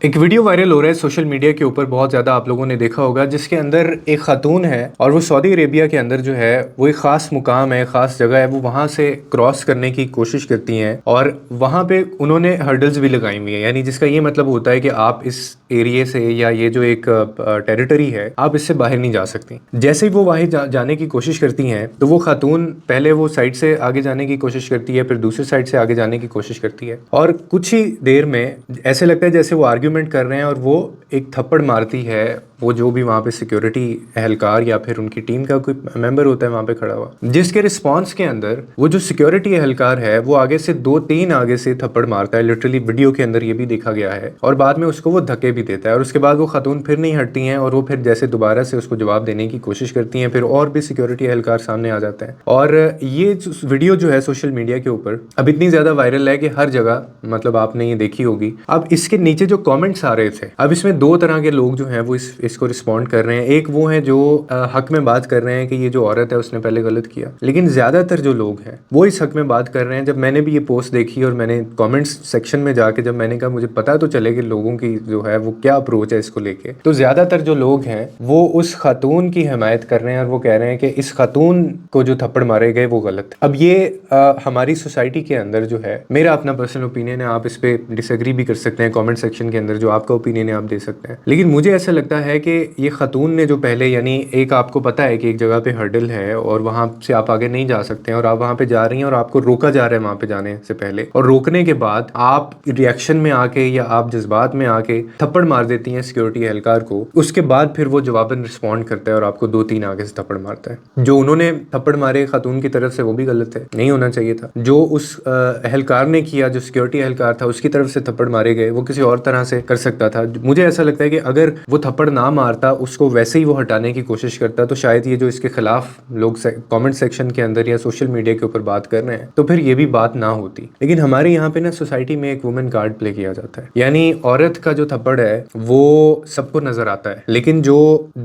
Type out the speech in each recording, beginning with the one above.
ایک video viral ہو رہا ہے سوشل میڈیا کے اوپر، بہت زیادہ آپ لوگوں نے دیکھا ہوگا، جس کے اندر ایک خاتون ہے اور وہ سعودی عربیہ کے اندر جو ہے وہ ایک خاص مقام ہے، خاص جگہ ہے، وہ وہاں سے کراس کرنے کی کوشش کرتی ہیں اور وہاں پہ انہوں نے ہرڈلز بھی لگائی ہوئی ہیں، یعنی جس کا یہ مطلب ہوتا ہے کہ آپ اس ایریے سے یا یہ جو ایک ٹیریٹری ہے آپ اس سے باہر نہیں جا سکتی۔ جیسے ہی وہ باہر جانے کی کوشش کرتی ہیں تو وہ خاتون پہلے وہ سائڈ سے آگے جانے کی کوشش کرتی ہے، پھر دوسری سائڈ سے آگے جانے کی کوشش کرتی ہے، اور کچھ ہی دیر میں ایسے لگتا ہے جیسے وہ آرگیومنٹ کر رہے ہیں اور وہ ایک تھپڑ مارتی ہے وہ جو بھی وہاں پہ سیکیورٹی اہلکار یا پھر ان کی ٹیم کا کوئی ممبر ہوتا ہے وہاں پہ کھڑا ہوا، جس کے رسپانس کے اندر وہ جو سیکیورٹی اہلکار ہے وہ آگے سے 2-3 آگے سے تھپڑ مارتا ہے، لٹرلی ویڈیو کے اندر یہ بھی دیکھا گیا ہے، اور بعد میں اس کو وہ دھکے بھی دیتا ہے، اور اس کے بعد وہ خاتون پھر نہیں ہٹتی ہیں اور وہ پھر جیسے دوبارہ سے اس کو جواب دینے کی کوشش کرتی ہیں، پھر اور بھی سیکیورٹی اہلکار سامنے آ جاتے ہیں، اور یہ ویڈیو جو ہے سوشل میڈیا کے اوپر اب اتنی زیادہ وائرل ہے کہ ہر جگہ مطلب آپ نے یہ دیکھی ہوگی۔ اب اس کے نیچے جو کامنٹس آ رہے تھے، اب اس میں 2 طرح کے لوگ جو ہیں وہ اس کو رسپونڈ کر رہے ہیں۔ ایک وہ ہیں جو حق میں بات کر رہے ہیں کہ یہ جو عورت ہے اس نے پہلے غلط کیا، لیکن زیادہ تر جو لوگ ہیں وہ اس حق میں بات کر رہے ہیں۔ جب میں نے بھی یہ پوسٹ دیکھی اور میں نے کامنٹس سیکشن میں جا کے جب میں نے کہا مجھے پتا تو چلے کہ لوگوں کی جو ہے وہ کیا اپروچ ہے اس کو لے کے، تو زیادہ تر جو لوگ ہیں وہ اس خاتون کی حمایت کر رہے ہیں اور وہ کہہ رہے ہیں کہ اس خاتون کو جو تھپڑ مارے گئے وہ غلط۔ اب یہ ہماری سوسائٹی کے اندر جو ہے، میرا اپنا پرسنل اوپینین ہے، آپ اس پہ ڈس ایگری بھی کر سکتے ہیں کامنٹ سیکشن کے اندر، جو آپ کا اوپینین ہے آپ دے سکتے ہیں، لیکن مجھے ایسا لگتا ہے کہ یہ خاتون نے جو پہلے، یعنی ایک آپ کو پتا ہے کہ ایک جگہ پہ ہرڈل ہے اور وہاں سے آپ آگے نہیں جا سکتے ہیں اور آپ وہاں پہ جا رہی ہیں اور آپ کو روکا جا رہا ہے وہاں پہ جانے سے پہلے، اور روکنے کے بعد آپ ریئیکشن میں آ کے یا آپ جذبات میں آ کے تھپڑ مار دیتی ہیں سیکورٹی اہلکار کو، اس کے بعد پھر وہ جواباً رسپونڈ کرتا ہے اور آپ کو 2-3 آگے سے تھپڑ مارتا ہے۔ جو انہوں نے تھپڑ مارے خاتون کی طرف سے وہ بھی غلط ہے، نہیں ہونا چاہیے تھا۔ جو اس اہلکار نے کیا، جو سیکورٹی اہلکار تھا، اس کی طرف سے تھپڑ مارے گئے، وہ کسی اور طرح سے کر سکتا تھا۔ مجھے ایسا لگتا ہے کہ اگر وہ تھپڑ نہ مارتا، اس کو ویسے ہی وہ ہٹانے کی کوشش کرتا، تو شاید یہ جو اس کے خلاف لوگ کامنٹ سیکشن کے اندر یا سوشل میڈیا کے اوپر بات کر رہے ہیں تو پھر یہ بھی بات نہ ہوتی۔ لیکن ہمارے یہاں پہ نا سوسائٹی میں ایک وومن کارڈ پلے کیا جاتا ہے، یعنی عورت کا جو تھپڑ ہے وہ سب کو نظر آتا ہے، لیکن جو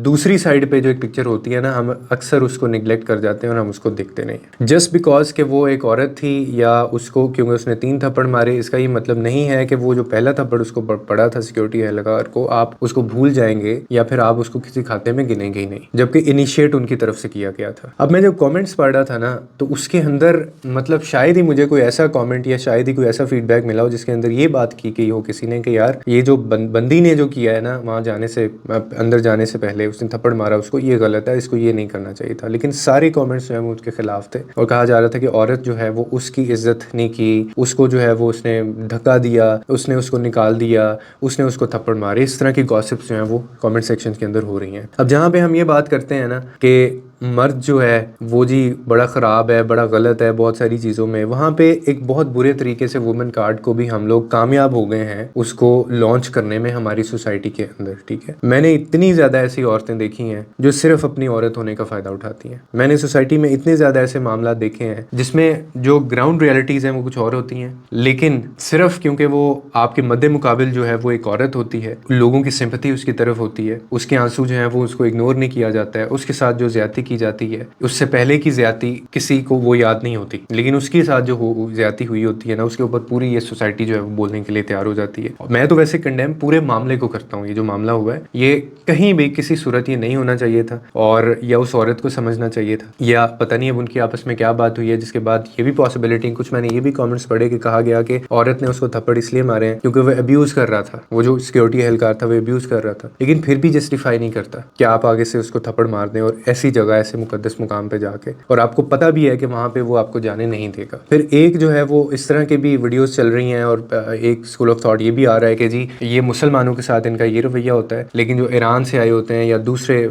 دوسری سائڈ پہ جو ایک پکچر ہوتی ہے نا، ہم اکثر اس کو نگلیکٹ کر جاتے ہیں اور ہم اس کو دیکھتے نہیں ہیں، جسٹ بیکاز کہ وہ ایک عورت تھی یا اس کو کیونکہ اس نے 3 تھپڑ مارے، اس کا یہ مطلب نہیں ہے کہ وہ جو پہلا تھپڑ اس کو پڑا تھا سیکورٹی اہلکار کو آپ اس کو بھول جائیں گے یا پھر آپ اس کو کسی کھاتے میں گنیں گے ہی نہیں، جبکہ انیشیٹ ان کی طرف سے کیا گیا تھا۔ اب میں جب کامنٹس پڑھ رہا تھا نا تو اس کے اندر مطلب شاید ہی مجھے کوئی ایسا کامنٹ یا شاید ہی کوئی ایسا فیڈ بیک ملا ہو جس کے اندر یہ بات کی گئی ہو کسی نے کہ یار یہ جو بندی نے جو کیا ہے نا وہاں جانے سے اندر جانے سے پہلے اس نے تھپڑ مارا، اس کو یہ غلط ہے، اس کو یہ نہیں کرنا چاہیے تھا۔ لیکن سارے کامنٹس جو ہیں وہ اس کے خلاف تھے اور کہا جا رہا تھا کہ عورت جو ہے وہ اس کی عزت نہیں کی، اس کو جو ہے وہ اس نے دھکا دیا، اس نے اس کو نکال دیا، اس نے اس کو تھپڑ مارے، اس طرح کی گاسپس جو ہیں وہ کامنٹ سیکشن کے اندر ہو رہی ہیں۔ اب جہاں پہ ہم یہ بات کرتے ہیں نا کہ مرد جو ہے وہ جی بڑا خراب ہے، بڑا غلط ہے بہت ساری چیزوں میں، وہاں پہ ایک بہت برے طریقے سے وومن کارڈ کو بھی ہم لوگ کامیاب ہو گئے ہیں اس کو لانچ کرنے میں ہماری سوسائٹی کے اندر، ٹھیک ہے۔ میں نے اتنی زیادہ ایسی عورتیں دیکھی ہیں جو صرف اپنی عورت ہونے کا فائدہ اٹھاتی ہیں، میں نے سوسائٹی میں اتنے زیادہ ایسے معاملات دیکھے ہیں جس میں جو گراؤنڈ ریالٹیز ہیں وہ کچھ اور ہوتی ہیں، لیکن صرف کیونکہ وہ آپ کے مد مقابل جو ہے وہ ایک عورت ہوتی ہے، لوگوں کی سمپتھی اس کی طرف ہوتی ہے، اس کے آنسو جو ہیں وہ اس کو اگنور نہیں کیا جاتا ہے، اس کے ساتھ جو زیادتی کی جاتی ہے اس سے پہلے کی زیادتی کسی کو وہ یاد نہیں ہوتی، لیکن اس کے ساتھ جو زیادتی ہوئی ہوتی ہے نا اس کے اوپر پوری یہ سوسائٹی جو ہے وہ بولنے کے لیے تیار ہو جاتی ہے۔ میں تو ویسے کنڈیم پورے معاملے کو کرتا ہوں، یہ جو معاملہ ہوا ہے یہ کہیں بھی کسی صورت یہ نہیں ہونا چاہیے تھا، اور یا اس عورت کو سمجھنا چاہیے تھا، یا پتہ نہیں اب ان کی آپس میں کیا بات ہوئی ہے جس کے بعد یہ بھی پاسبلٹی، کچھ میں نے یہ بھی کامنٹس پڑھے کہ کہا گیا کہ عورت نے اس کو تھپڑ اس لیے مارے ہیں کیونکہ وہ ابیوز کر رہا تھا، وہ جو سیکورٹی اہلکار تھا وہ ابیوز کر رہا تھا، لیکن پھر بھی جسٹیفائی نہیں کرتا کہ آپ آگے سے اس کو تھپڑ مار دیں اور ایسی جگہ ایسے مقدس مقام پہ جا کے، اور آپ کو پتہ بھی ہے کہ وہاں پہ وہ آپ کو جانے نہیں دے گا۔ پھر ایک جو ہے وہ اس طرح کے بھی ویڈیوز چل رہی ہیں اور ایک اسکول آف تھاٹ یہ بھی آ رہا ہے کہ جی یہ مسلمانوں کے ساتھ ان کا یہ رویہ ہوتا ہے، لیکن جو ایران سے آئے ہوتے ہیں یا دوسرے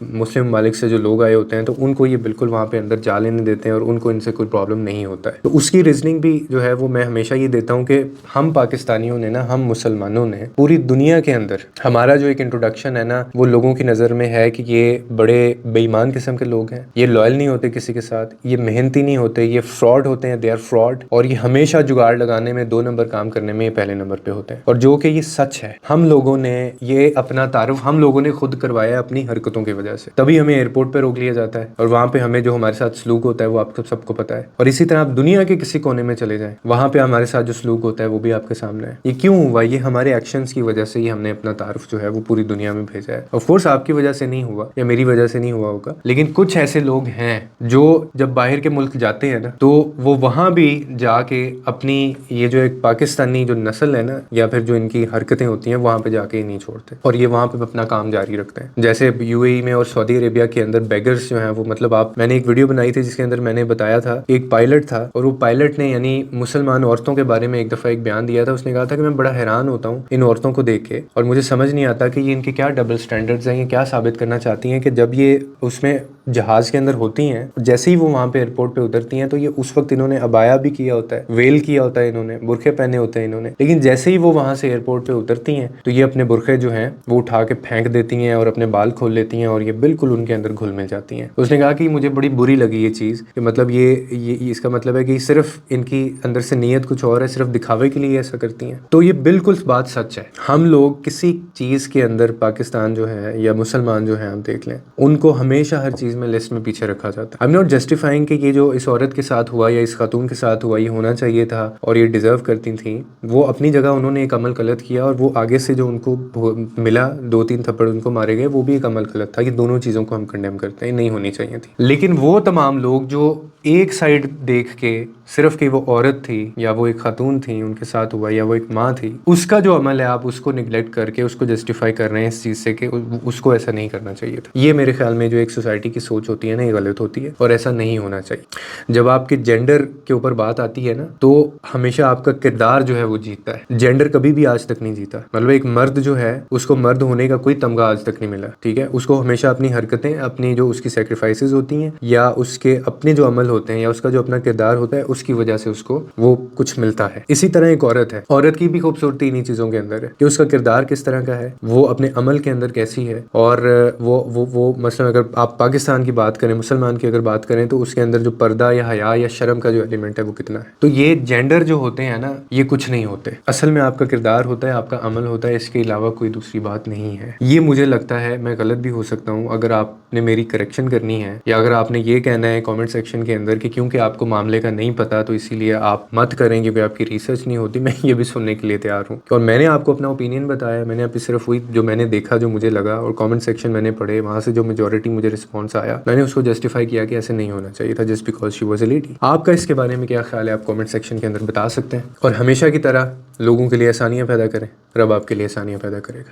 مسلم ممالک سے جو لوگ آئے ہوتے ہیں تو ان کو یہ بالکل وہاں پہ اندر جا لینے دیتے ہیں اور ان کو ان سے کوئی پرابلم نہیں ہوتا ہے۔ تو اس کی ریزننگ بھی جو ہے وہ میں ہمیشہ یہ دیتا ہوں کہ ہم پاکستانیوں نے نا، ہم مسلمانوں نے پوری دنیا کے اندر ہمارا جو ایک انٹروڈکشن ہے نا وہ لوگوں کی نظر میں ہے کہ یہ بڑے بے ایمان قسم قسم کے لوگ ہیں. یہ لوئل نہیں ہوتے کسی کے ساتھ, یہ محنتی نہیں ہوتے, یہ فراڈ ہوتے ہیں, دے آر فراڈ, اور یہ ہمیشہ جگاڑ لگانے میں 2 نمبر کام کرنے میں یہ پہلے نمبر پہ ہوتے ہیں. اور جو کہ یہ سچ ہے, ہم لوگوں نے یہ اپنا تعارف ہم لوگوں نے خود کروایا اپنی حرکتوں کی وجہ سے. تبھی ہمیں ایئرپورٹ پہ روک لیا جاتا ہے اور وہاں پہ ہمیں جو ہمارے ساتھ سلوک ہوتا ہے وہ آپ کو سب کو پتا ہے. اور اسی طرح آپ دنیا کے کسی کونے میں چلے جائیں, وہاں پہ ہمارے ساتھ جو سلوک ہوتا ہے وہ بھی آپ کے سامنے ہے. یہ کیوں ہوا؟ یہ ہمارے ایکشنز کی وجہ سے ہی ہم نے اپنا تعارف جو ہے وہ پوری دنیا میں بھیجا ہے. آف کورس آپ کی وجہ سے نہیں ہوا یا میری وجہ سے نہیں ہوا ہوگا, لیکن کچھ ایسے لوگ ہیں جو جب باہر کے ملک جاتے ہیں نا تو وہ وہاں بھی جا کے اپنی یہ جو ایک پاکستانی جو نسل ہے نا یا پھر جو ان کی حرکتیں ہوتی ہیں وہاں پہ جا کے ہی نہیں چھوڑتے اور یہ وہاں پہ اپنا کام جاری رکھتے ہیں. جیسے یو اے ای میں اور سعودی عربیہ کے اندر بیگرز جو ہیں وہ مطلب میں نے ایک ویڈیو بنائی تھی جس کے اندر میں نے بتایا تھا کہ ایک پائلٹ تھا اور وہ پائلٹ نے یعنی مسلمان عورتوں کے بارے میں ایک دفعہ ایک بیان دیا تھا. اس نے کہا تھا کہ میں بڑا حیران ہوتا ہوں ان عورتوں کو دیکھ کے اور مجھے سمجھ نہیں آتا کہ یہ ان کے کیا ڈبل سٹینڈرڈز ہیں, یہ کیا ثابت کرنا چاہتی ہیں کہ جب یہ اس میں جہاز کے اندر ہوتی ہیں جیسے ہی وہ وہاں پہ ایئرپورٹ پہ اترتی ہیں تو یہ اس وقت انہوں نے ابایا بھی کیا ہوتا ہے, ویل کیا ہوتا ہے, انہوں نے برقعے پہنے ہوتے ہیں انہوں نے, لیکن جیسے ہی وہ وہاں سے ایئرپورٹ پہ اترتی ہیں تو یہ اپنے برقعے جو ہیں وہ اٹھا کے پھینک دیتی ہیں اور اپنے بال کھول لیتی ہیں اور یہ بالکل ان کے اندر گھل مل جاتی ہیں. اس نے کہا کہ مجھے بڑی بری لگی یہ چیز کہ مطلب یہ اس کا مطلب ہے کہ صرف ان کی اندر سے نیت کچھ اور ہے, صرف دکھاوے کے لیے ایسا کرتی ہیں. تو یہ بالکل بات سچ ہے. ہم لوگ کسی چیز کے اندر پاکستان جو ہے یا مسلمان جو ہیں آپ دیکھ لیں ان کو ہمیشہ ہر چیز میں لسٹ میں پیچھے رکھا جاتا ہے. آئی ایم ناٹ جسٹیفائنگ کہ یہ جو اس عورت کے ساتھ ہوا یا اس خاتون کے ساتھ ہوا یہ ہونا چاہیے تھا اور یہ ڈیزرو کرتی تھیں, وہ اپنی جگہ انہوں نے ایک عمل غلط کیا اور وہ آگے سے جو ان کو ملا 2-3 تھپڑ ان کو مارے گئے وہ بھی ایک عمل غلط تھا. یہ دونوں چیزوں کو ہم کنڈیم کرتے ہیں, نہیں ہونی چاہیے تھی. لیکن وہ تمام لوگ جو ایک سائیڈ دیکھ کے صرف کہ وہ عورت تھی یا وہ ایک خاتون تھی ان کے ساتھ ہوا یا وہ ایک ماں تھی, اس کا جو عمل ہے آپ اس کو نگلیکٹ کر کے اس کو جسٹیفائی کر رہے ہیں اس چیز سے کہ اس کو ایسا نہیں کرنا چاہیے تھا. یہ میرے خیال میں جو ایک سوسائٹی کی سوچ ہوتی ہے نا یہ غلط ہوتی ہے اور ایسا نہیں ہونا چاہیے. جب آپ کے جینڈر کے اوپر بات آتی ہے نا تو ہمیشہ آپ کا کردار جو ہے وہ جیتتا ہے, جینڈر کبھی بھی آج تک نہیں جیتا. مطلب ایک مرد جو ہے اس کو مرد ہونے کا کوئی تمغہ آج تک نہیں ملا, ٹھیک ہے, اس کو ہمیشہ اپنی حرکتیں اپنی جو اس کی سیکریفائسز ہوتی ہیں یا اس کے اپنے جو عمل ہوتے ہیں یا اس کا جو اپنا کردار ہوتا ہے اس کی وجہ سے اس کو وہ کچھ ملتا ہے. اسی طرح ایک عورت ہے, عورت کی بھی خوبصورتی انہی چیزوں کے اندر ہے کہ اس کا کردار کس طرح کا ہے, وہ اپنے عمل کے اندر کیسی ہے, اور وہ مثلا اگر آپ پاکستان کی بات کریں, مسلمان کی اگر بات کریں تو اس کے اندر جو پردہ یا حیا یا شرم کا جو ایلیمنٹ ہے وہ کتنا ہے. تو یہ جینڈر جو ہوتے ہیں نا یہ کچھ نہیں ہوتے, اصل میں آپ کا کردار ہوتا ہے, آپ کا عمل ہوتا ہے, اس کے علاوہ کوئی دوسری بات نہیں ہے. یہ مجھے لگتا ہے, میں غلط بھی ہو سکتا ہوں, اگر آپ نے میری کریکشن کرنی ہے یا اگر آپ نے یہ کہنا ہے کامنٹ سیکشن کے اندر کہ کیونکہ آپ کو معاملے کا نہیں پتا تو اسی لیے آپ مت کریں کیونکہ آپ کی ریسرچ نہیں ہوتی, میں یہ بھی سننے کے لیے تیار ہوں. اور میں نے آپ کو اپنا اوپینین بتایا, میں نے آپ صرف وہی جو میں نے دیکھا جو مجھے لگا اور کامنٹ سیکشن میں نے پڑھے وہاں سے جو میجورٹی مجھے رسپانس آیا میں نے اس کو جسٹیفائی کیا کہ ایسے نہیں ہونا چاہیے تھا just because she was a lady. آپ کا اس کے بارے میں کیا خیال ہے آپ کامنٹ سیکشن کے اندر بتا سکتے ہیں, اور ہمیشہ کی طرح لوگوں کے لیے آسانیاں پیدا کریں, رب آپ کے لیے آسانیاں پیدا کرے گا.